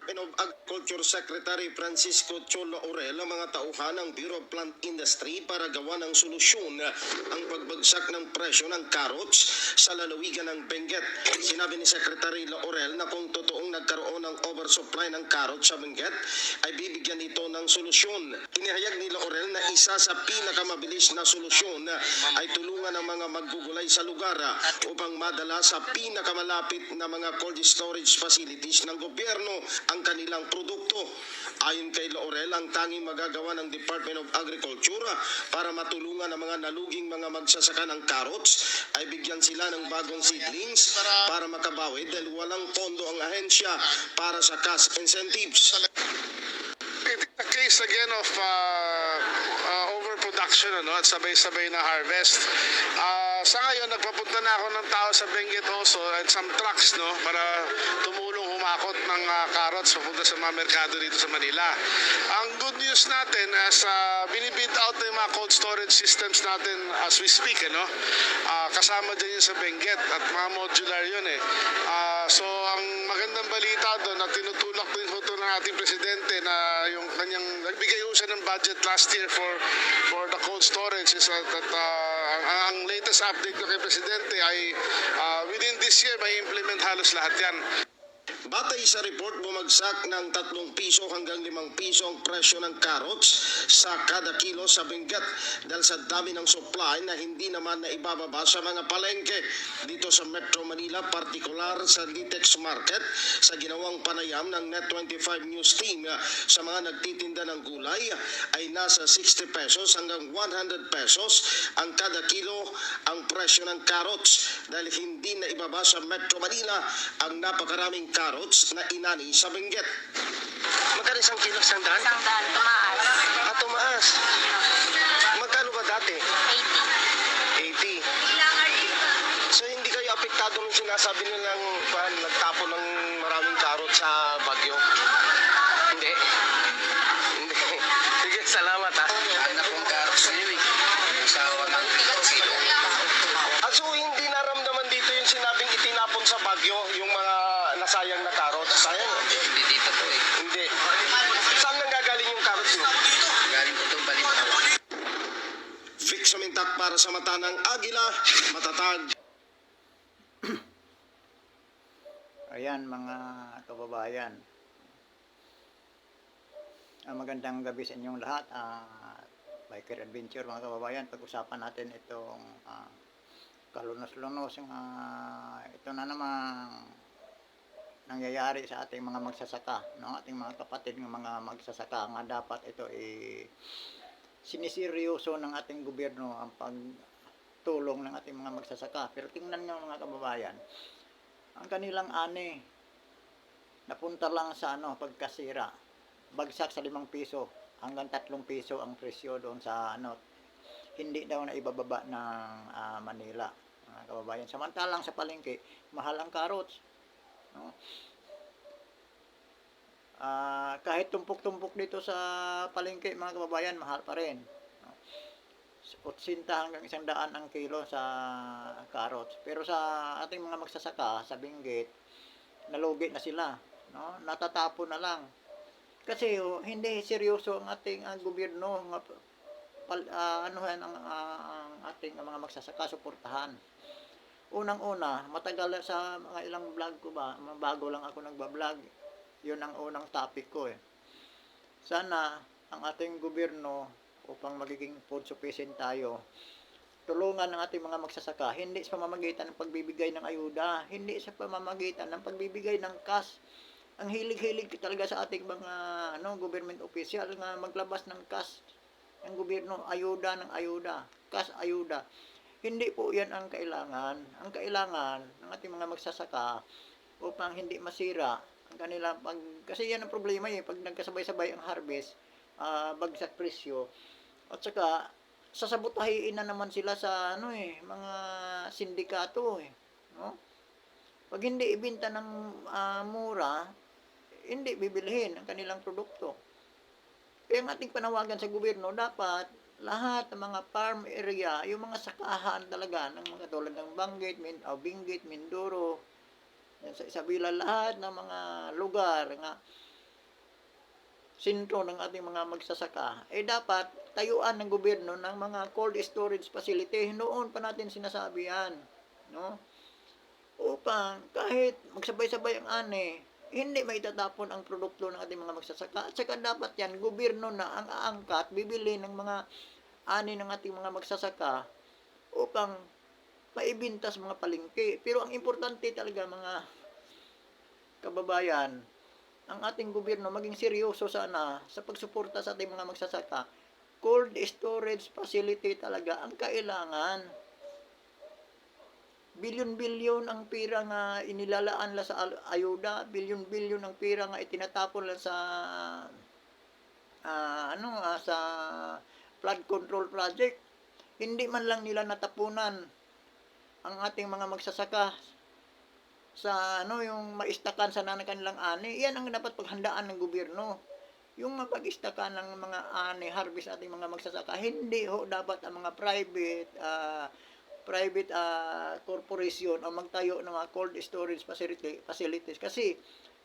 Department of Agriculture Secretary Francisco Cholo Laurel ang mga tauhan ng Bureau of Plant Industry para gawa ng solusyon ang pagbagsak ng presyo ng carrots sa lalawigan ng Benguet. Sinabi ni Secretary Laurel na kung totoong nagkaroon ng oversupply ng carrots sa Benguet ay bibigyan ito ng solusyon. Inihayag ni Laurel na isa sa pinakamabilis na solusyon ay tulungan ng mga maggugulay sa lugar upang madala sa pinakamalapit na mga cold storage facilities ng gobyerno ang kanilang produkto. Ayon kay Laurel, ang tanging magagawa ng Department of Agriculture para matulungan ang mga naluging mga magsasaka ng carrots ay bigyan sila ng bagong seedlings para makabawi dahil walang pondo ang ahensya para sa cash incentives. It is a case again of overproduction at sabay-sabay na harvest. Sa ngayon, nagpapunta na ako ng tao sa Benguet also and some trucks para tumulong humakot ng carrots papunta sa mga merkado dito sa Manila. Ang good news natin as binibid out na yung mga cold storage systems natin as we speak, kasama dyan yun sa Benguet at mga modular yun so ang magandang balita doon at tinutulak din ito ng ating presidente na yung kanyang nagbigay siya ng budget last year for the cold storage is that ang latest update ko kay presidente ay within this year may implement halos lahat yan. Batay sa report, bumagsak ng 3 piso hanggang 5 piso ang presyo ng carrots sa kada kilo sa Benguet dahil sa dami ng supply na hindi naman naibababa sa mga palengke dito sa Metro Manila, partikular sa Litex Market. Sa ginawang panayam ng Net25 News Team sa mga nagtitinda ng gulay ay nasa 60 pesos hanggang 100 pesos ang kada kilo ang presyo ng carrots dahil hindi naibaba sa Metro Manila ang napakaraming carrots na inani sa Benguet. Magkano isang kilo? 100? 100, tumaas. Tumaas. Magkano ba dati? 80. 80. So hindi kayo apektado ng sinasabi nilang nagtapon ng maraming carrots sa Bagyo? Hindi. Hindi. Sige, salamat ha. Anak kong carrots na yun sa 100 kilo. So hindi naramdaman dito yung sinabing itinapon sa Bagyo, yung mga nasayang na carrots? Sayang. Hindi dito po Hindi. Saan nanggagaling yung carrots nyo? Galing po itong balita. Vic Sumintak para sa Mata ng Agila, matatag. Ayan mga kababayan, magandang gabi sa inyong lahat. Biker Adventure mga kababayan, pag-usapan natin itong kalunos-lunos ito na namang nangyayari sa ating mga magsasaka, ating mga kapatid ng mga magsasaka nga dapat ito siniseryoso ng ating gobyerno ang pagtulong ng ating mga magsasaka. Pero tingnan nyo mga kababayan, ang kanilang ani napunta lang sa pagkasira, bagsak sa 5 piso hanggang 3 piso ang presyo doon sa hindi daw na ibababa ng Manila mga kababayan. Samantalang sa palengke mahal ang carrots, kahit tumpok-tumpok dito sa palengke mga kababayan, mahal pa rin. 80 hanggang 100 ang kilo sa carrots. Pero sa ating mga magsasaka sa Benguet, nalugi na sila, natatapon na lang. Kasi hindi seryoso ang ating gobyerno ang ating mga magsasaka suportahan. Unang-una, matagal sa mga ilang vlog ko bago lang ako nagba-vlog. 'Yun ang unang topic ko Sana ang ating gobyerno upang magiging food sufficient tayo, tulungan ng ating mga magsasaka, hindi sa pamamagitan ng pagbibigay ng ayuda, hindi sa pamamagitan ng pagbibigay ng cash. Ang hilig-hilig talaga sa ating mga government official nga maglabas ng cash. Ang gobyerno, ayuda ng ayuda, cash ayuda. Hindi po yan ang kailangan. Ang kailangan ng ating mga magsasaka upang hindi masira ang kanila kasi yan ang problema pag nagkasabay-sabay ang harvest, bagsak presyo, at saka sasabotahiin na naman sila sa mga sindikato Pag hindi ibenta ng mura, hindi bibilhin ang kanilang produkto. Kaya ang ating panawagan sa gobyerno, dapat lahat ng mga farm area, yung mga sakahan talaga ng mga tulad ng Benguet, Mindoro, sa Isabela, lahat ng mga lugar nga sentro ng ating mga magsasaka, dapat tayuan ng gobyerno ng mga cold storage facility. Noon pa natin sinasabi yan, no? Upang kahit magsabay-sabay ang ani, hindi maitatapon ang produkto ng ating mga magsasaka. At saka dapat yan, gobyerno na ang aangkat, bibili ng mga ani ng ating mga magsasaka upang maibinta sa mga palengke. Pero ang importante talaga, mga kababayan, ang ating gobyerno maging seryoso sana sa pagsuporta sa ating mga magsasaka. Cold storage facility talaga ang kailangan. Bilyon-bilyon ang pira nga inilalaan la sa ayuda, bilyon-bilyon ang pira nga itinatapon la sa sa flood control project. Hindi man lang nila natapunan ang ating mga magsasaka sa yung maistakan sa kanilang ani. Yan ang dapat paghandaan ng gobyerno. Yung mapag-istakan ng mga ani, harvest ating mga magsasaka, hindi ho dapat ang mga private corporation ang magtayo ng mga cold storage facilities, kasi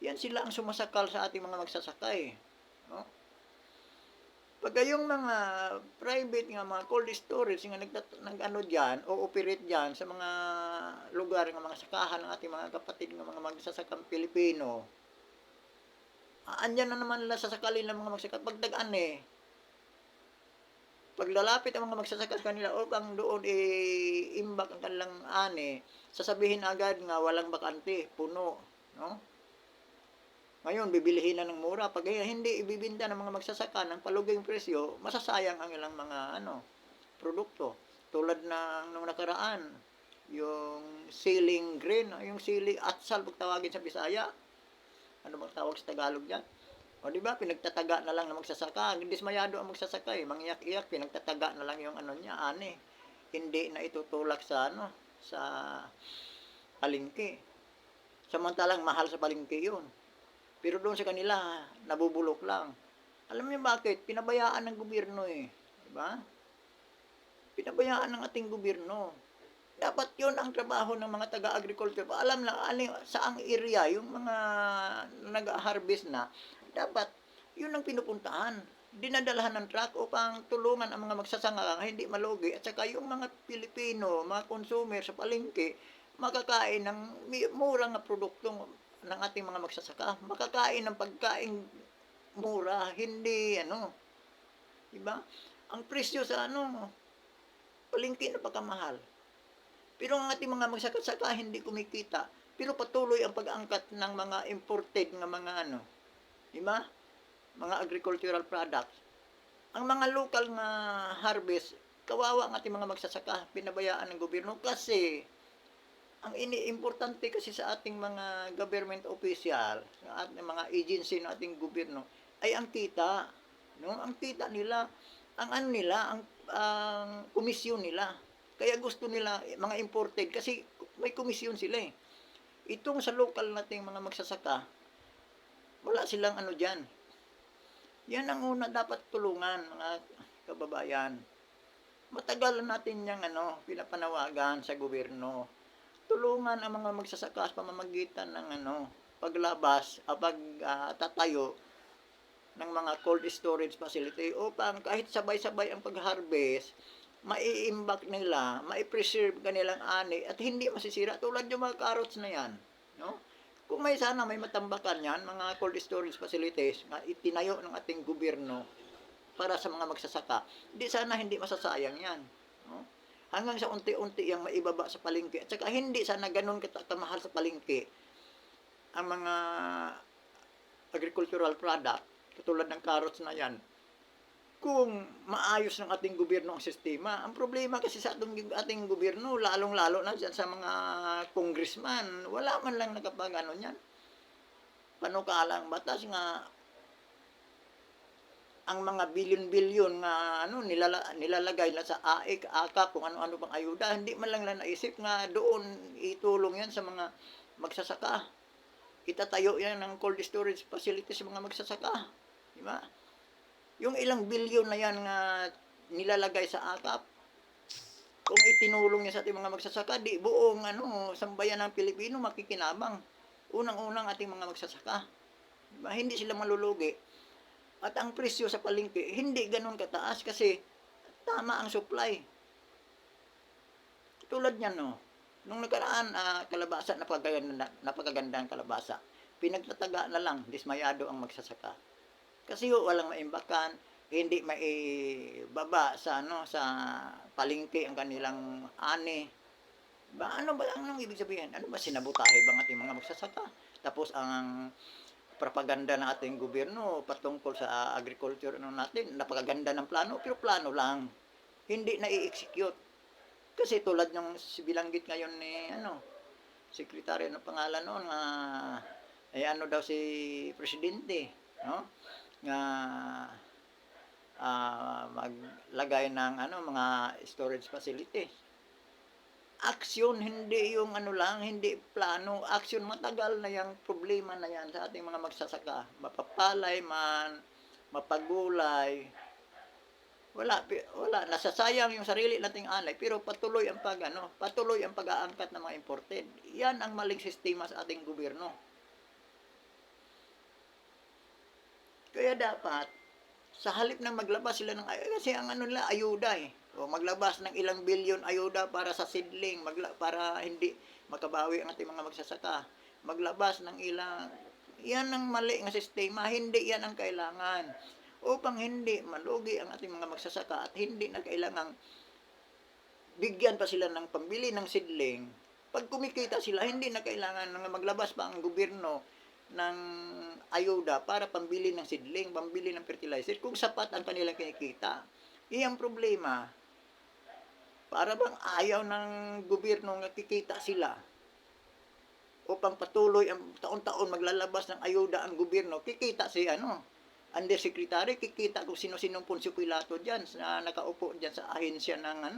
yan sila ang sumasakal sa ating mga magsasaka no? Pag yung mga private nga mga cold storage nga nag-ano diyan o operate diyan sa mga lugar ng mga sakahan ng ating mga kapatid ng mga magsasakang Pilipino, andyan na naman nila sasakalin ng mga magsasaka pag tag-ani. Pag lalapit ang mga magsasaka sa kanila upang doon imbak ang kanilang ani, sasabihin agad nga walang bakante, puno, no? Ngayon, bibilihin na ng mura. Pag hindi ibibinta ng mga magsasaka ng paluging presyo, masasayang ang ilang mga produkto. Tulad ng nung nakaraan, yung siling grain, yung siling atsal, pag tawagin sa Bisaya. Ano bang tawag sa Tagalog yan? O di ba, pinagtataga na lang ng magsasaka. Dismayado ang magsasaka mangiyak-iyak, pinagtataga na lang yung niya, ani. Hindi na itutulak sa sa palengke. Samantalang mahal sa palengke 'yun. Pero doon sa kanila, nabubulok lang. Alam niyo bakit? Pinabayaan ng gobyerno di ba? Pinabayaan ng ating gobyerno. Dapat 'yun ang trabaho ng mga taga-agriculture. Alam lang saang area yung mga nag-harvest na, dapat yun ang pinupuntahan. Dinadalahan ng truck upang tulungan ang mga magsasaka hindi malugi. At saka yung mga Pilipino, mga consumer sa palengke, makakain ng murang produkto ng ating mga magsasaka. Makakain ng pagkain mura, hindi diba? Ang presyo sa palengke napakamahal. Pero ang ating mga magsasaka hindi kumikita. Pero patuloy ang pag-angkat ng mga imported ng mga diba? Mga agricultural products. Ang mga local nga harvest, kawawa ang ating mga magsasaka, pinabayaan ng gobyerno kasi ang importante kasi sa ating mga government official, sa ating mga agency ng ating gobyerno ay ang kita, no? Ang kita nila, ang komisyon nila. Kaya gusto nila mga imported kasi may komisyon sila Itong sa local nating mga magsasaka, wala silang diyan. Yan ang una dapat tulungan, mga kababayan. Matagal natin yang pinapanawagan sa gobyerno. Tulungan ang mga magsasaka sa pamamagitan ng paglabas, pagtatayo ng mga cold storage facility upang kahit sabay-sabay ang pag-harvest, mai-imbak nila, mai-preserve kanilang ani at hindi masisira tulad yung mga carrots na yan, no? Kung may matambakan yan, mga cold storage facilities na itinayo ng ating gobyerno para sa mga magsasaka, hindi masasayang yan, no? Hanggang sa unti-unti yang maibaba sa palengke at saka hindi sana ganun kamahal sa palengke ang mga agricultural product katulad ng carrots na yan kung maayos ng ating gobyerno ang sistema. Ang problema kasi sa ating gobyerno, lalong-lalo na sa mga congressman, wala man lang nakapag yan. Panukalang batas nga ang mga bilyon-bilyon nga nilalagay na sa AIC, AKAP, kung ano-ano pang ayuda, hindi man lang naisip nga doon itulong yan sa mga magsasaka. Itatayo yan ng cold storage facilities sa mga magsasaka. Di ba? Yung ilang bilyon na yan nga nilalagay sa AKAP, kung itinulong niya sa ating mga magsasaka, di buong sambayan ng Pilipino makikinabang. Unang-unang ating mga magsasaka. Diba? Hindi sila malulugi. At ang presyo sa palengke, hindi ganun kataas kasi tama ang supply. Tulad niyan, no. Nung nakaraan, kalabasa, napakaganda ang kalabasa. Pinagtataga na lang, dismayado ang magsasaka. Kasi walang maimbakan, hindi maibaba sa sa palengke ang kanilang ani. Ano ba anong ibig sabihin? Ano ba sinabutahe bang ating mga magsasaka? Tapos ang propaganda ng ating gobyerno patungkol sa agriculture natin, napakaganda ng plano, pero plano lang. Hindi na i-execute. Kasi tulad ng bilanggit ngayon ni sekretary ng pangalan noon ano daw si presidente, no? Nga maglagay ng mga storage facility. Aksyon, hindi yung lang, hindi plano. Aksyon, matagal na yung problema na yan sa ating mga magsasaka. Mapapalay man, mapagulay. Wala, nasasayang yung sarili nating anay, pero patuloy ang patuloy ang pag-aangkat ng mga imported. Yan ang maling sistema sa ating gobyerno. Kaya dapat, sa halip na maglabas sila ng, kasi ang nila, ayuda o maglabas ng ilang bilyon ayuda para sa seedling, para hindi makabawi ang ating mga magsasaka. Maglabas ng ilang, yan ang mali ng sistema, hindi yan ang kailangan. Upang hindi malugi ang ating mga magsasaka at hindi na kailangang bigyan pa sila ng pambili ng seedling. Pag kumikita sila, hindi na kailangan maglabas pa ang gobyerno ng ayuda para pambili ng seedling, pambili ng fertilizer, kung sapat ang kanilang kinikita. Iyang problema. Para bang ayaw ng gobyerno nga kikita sila upang patuloy ang taon-taon maglalabas ng ayuda ang gobyerno, kikita si undersecretary, kikita kung sino-sinong Poncio Pilato dyan na nakaupo dyan sa ahensya ng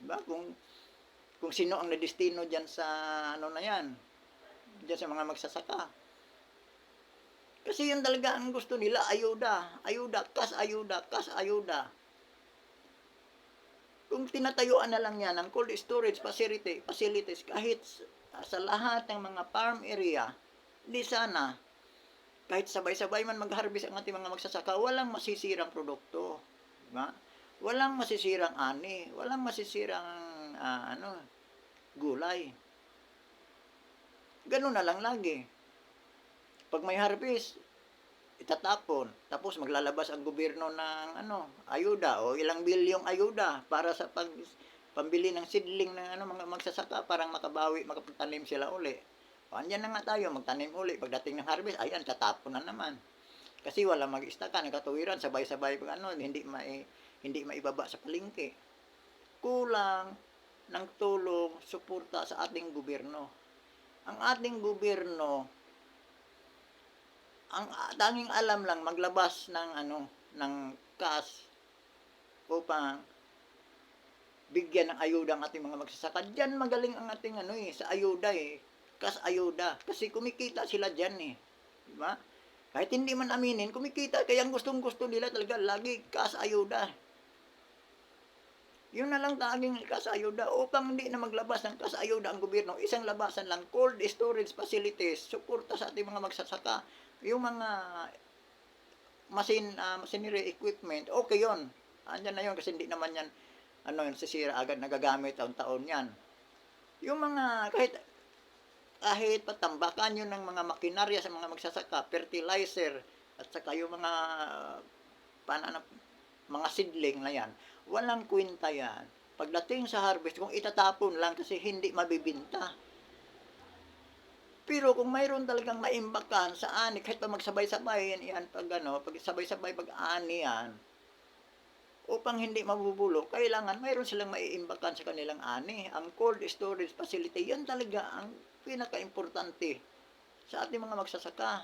diba? Kung sino ang nadestino dyan sa na yan, dyan sa mga magsasaka. Kasi yun talaga ang gusto nila, ayuda, kas ayuda. Kung tinatayuan na lang yan ng cold storage facilities kahit sa lahat ng mga farm area, di sana, kahit sabay-sabay man mag-harvest ang ating mga magsasaka, walang masisirang produkto. Diba? Walang masisirang ani, walang masisirang gulay. Ganun na lang lagi. Pag may harvest, itatapon. Tapos maglalabas ang gobyerno ng ayuda o ilang bilyong ayuda para sa pambili ng seedling ng mga magsasaka, parang makapagtanim sila uli. O, andyan na nga tayo, magtanim uli. Pagdating ng harvest, ayan, tatapon na naman. Kasi wala mag-istaka, nagkatuwiran, sabay-sabay hindi maibaba sa palengke. Kulang ng tulong, suporta sa ating gobyerno. Ang ating gobyerno, ang tanging alam lang maglabas ng cash upang bigyan ng ayuda ang ating mga magsasaka. Diyan magaling ang ating sa ayuda cash ayuda. Kasi kumikita sila diyan Diba? Kahit hindi man aminin, kumikita. Kaya ang gustong-gusto nila talaga lagi cash ayuda. Yun na lang tanging cash ayuda upang hindi na maglabas ng cash ayuda ang gobyerno. Isang labasan lang, cold storage facilities, suporta sa ating mga magsasaka. Yung mga machinery equipment, okay yon. Andyan na yon kasi hindi naman yan sisira agad, nagagamit taon-taon yan. Yung mga kahit patambakan yun ng mga makinarya sa mga magsasaka, fertilizer, at saka yung mga mga seedling na yan, walang kwenta yan. Pagdating sa harvest, kung itatapon lang kasi hindi mabibinta. Pero kung mayroon talagang maimbakan sa ani, kahit pa magsabay-sabay yan, pag sabay-sabay pag-ani yan, upang hindi mabubulok, kailangan mayroon silang maiimbakan sa kanilang ani. Ang cold storage facility, yan talaga ang pinaka-importante sa ating mga magsasaka.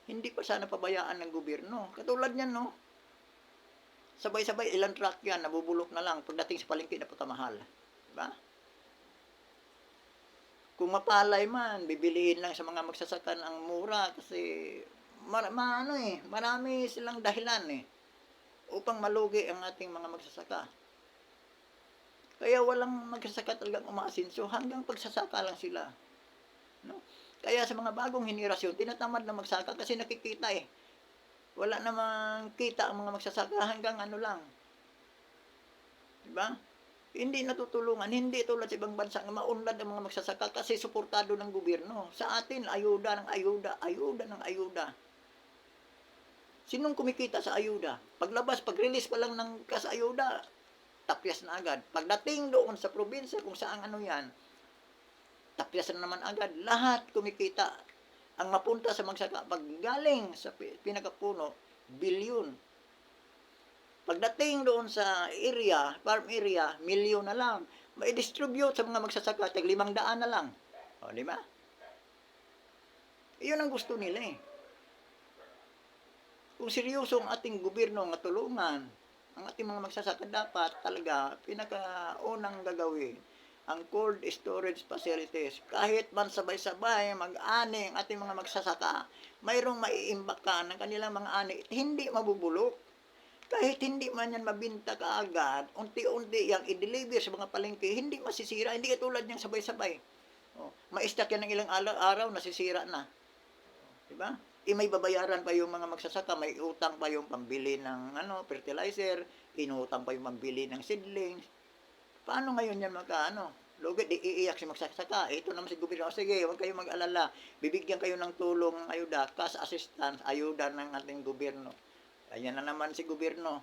Hindi pa sana pabayaan ng gobyerno. Katulad niyan, sabay-sabay ilang truck yan, nabubulok na lang pagdating sa palengke na pagkamahal. Diba? Kung mapalay man, bibilihin lang sa mga magsasaka ang mura kasi marami silang dahilan upang malugi ang ating mga magsasaka. Kaya walang magsasaka talagang umaasinso, hanggang pagsasaka lang sila. No? Kaya sa mga bagong henerasyon, tinatamad na magsaka kasi nakikita Wala namang kita ang mga magsasaka hanggang ano lang. Diba? Hindi natutulungan, hindi tulad sa ibang bansa na maunlad ang mga magsasaka kasi suportado ng gobyerno. Sa atin, ayuda ng ayuda, ayuda ng ayuda. Sinong kumikita sa ayuda? Paglabas, pag-release pa lang ng ayuda, tapyas na agad. Pagdating doon sa probinsya, kung saan ano yan, tapyas na naman agad. Lahat kumikita. Ang mapunta sa magsaka, pag galing sa pinakapuno, bilyon. Pagdating doon sa area, farm area, milyon na lang. May distribute sa mga magsasaka, tag 500 na lang. O, di ba? Iyon ang gusto nila eh. Kung seryoso ang ating gobyerno nga tulungan, ang ating mga magsasaka dapat talaga pinakaunang gagawin ang cold storage facilities. Kahit man sabay-sabay mag-ani ang ating mga magsasaka, mayroong maiimbakan ng kanilang mga ani, hindi mabubulok. Kahit hindi man yan mabinta kaagad, unti-unti yang i-deliver sa mga palengke, hindi masisira, hindi katulad niyang sabay-sabay. Ma-stack yan ng ilang araw, nasisira na. Diba? May babayaran pa yung mga magsasaka, may utang pa yung pambili ng fertilizer, inutang pa yung pambili ng seedlings. Paano ngayon yan Lugit, iiyak si magsasaka. Ito naman si gobyerno. Sige, huwag kayong mag-alala. Bibigyan kayo ng tulong, ayuda, cash assistance, ayuda ng ating gobyerno. Ayan na naman si gobyerno.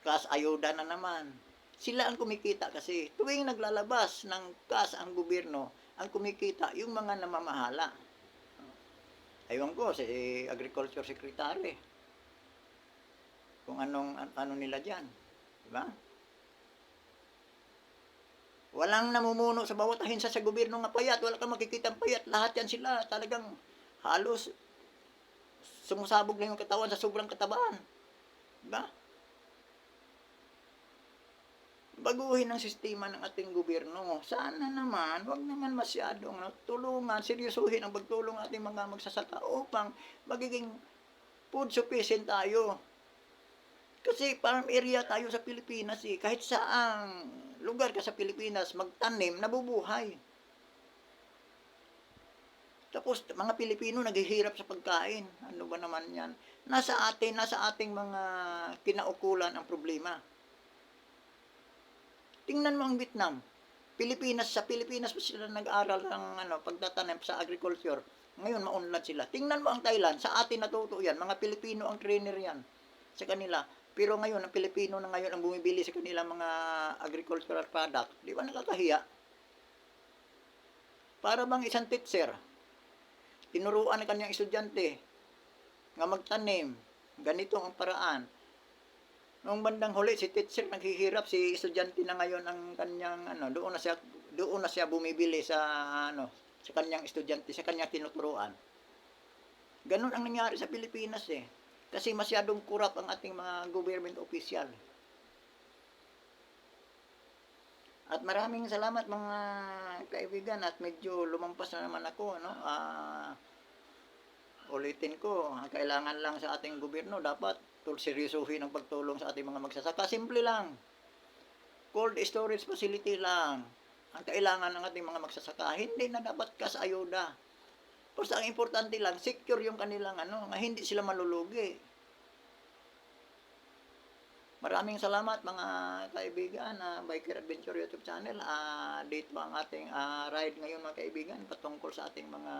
Cash ayuda na naman. Sila ang kumikita kasi. Tuwing naglalabas ng cash ang gobyerno, ang kumikita yung mga namamahala. Aywan ko, si Agriculture Secretary. Kung ano nila dyan. Diba? Walang namumuno sa bawat ahinsa sa gobyerno nga payat. Wala kang makikitang payat. Lahat yan sila talagang halos sumusabog na yung katawan sa sobrang katabaan. Diba? Baguhin ang sistema ng ating gobyerno. Sana naman, wag naman masyadong tulungan, seryosuhin ang pagtulong ng ating mga magsasaka upang magiging food sufficient tayo. Kasi farm area tayo sa Pilipinas eh. Kahit saang lugar ka sa Pilipinas, magtanim, nabubuhay. Tapos, mga Pilipino naghihirap sa pagkain. Ano ba naman yan? Nasa ating mga kinaukulan ang problema. Tingnan mo ang Vietnam. Sa Pilipinas pa sila nag-aral ng pagtatanim sa agriculture. Ngayon, maunlad sila. Tingnan mo ang Thailand. Sa atin natuto yan. Mga Pilipino ang trainer yan sa kanila. Pero ngayon, ang Pilipino na ngayon ang bumibili sa kanilang mga agricultural product. Di ba nakakahiya? Para bang isang teacher, tinuruan ng kanyang estudyante nga magtanim, ganito ang paraan. Noong bandang huli, si teacher naghihirap, si estudyante na ngayon ang kanyang doon na siya bumibili sa sa kanyang estudyante, sa kanyang tinuturuan. Ganun ang nangyari sa Pilipinas eh. Kasi masyadong kurap ang ating mga government official. At maraming salamat mga kaibigan at medyo lumampas na naman ako ulitin ko, ang kailangan lang sa ating gobyerno dapat seryosuhin ang pagtulong sa ating mga magsasaka. Simple lang. Cold storage facility lang ang kailangan ng ating mga magsasaka. Hindi na dapat cash ayuda. Basta ang importante lang, secure yung kanilang nga hindi sila malulugi. Maraming salamat mga kaibigan Biker Adventure YouTube channel. Dito ang ating ride ngayon mga kaibigan patungkol sa ating mga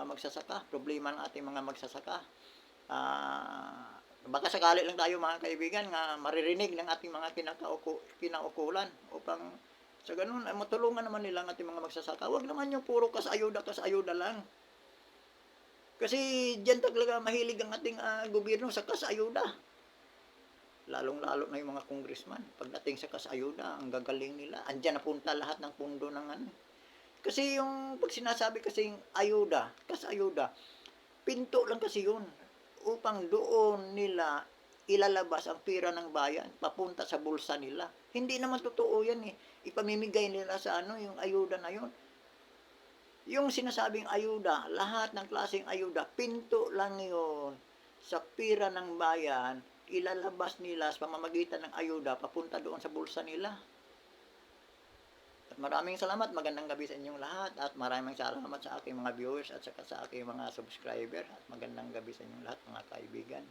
magsasaka, problema ng ating mga magsasaka. Baka sakali lang tayo mga kaibigan nga maririnig ng ating mga kinaukulan upang sa ganun ay matulungan naman nila ang ating mga magsasaka. Huwag naman yung puro kas ayuda lang. Kasi diyan talaga mahilig ang ating gobyerno sa kas ayuda. Lalong-lalo na yung mga congressman. Pagdating sa kas ayuda, ang gagaling nila. Andiyan napunta lahat ng pundo ng Kasi yung pag sinasabi kasing ayuda, kas ayuda, pinto lang kasi yun upang doon nila ilalabas ang pira ng bayan papunta sa bulsa nila. Hindi naman totoo yan eh. Ipamimigay nila sa yung ayuda na yun. Yung sinasabing ayuda, lahat ng klaseng ayuda, pinto lang yun sa pira ng bayan, ilalabas nila sa pamamagitan ng ayuda papunta doon sa bulsa nila. At maraming salamat, magandang gabi sa inyong lahat at maraming salamat sa aking mga viewers at saka sa aking mga subscriber at magandang gabi sa inyong lahat mga kaibigan.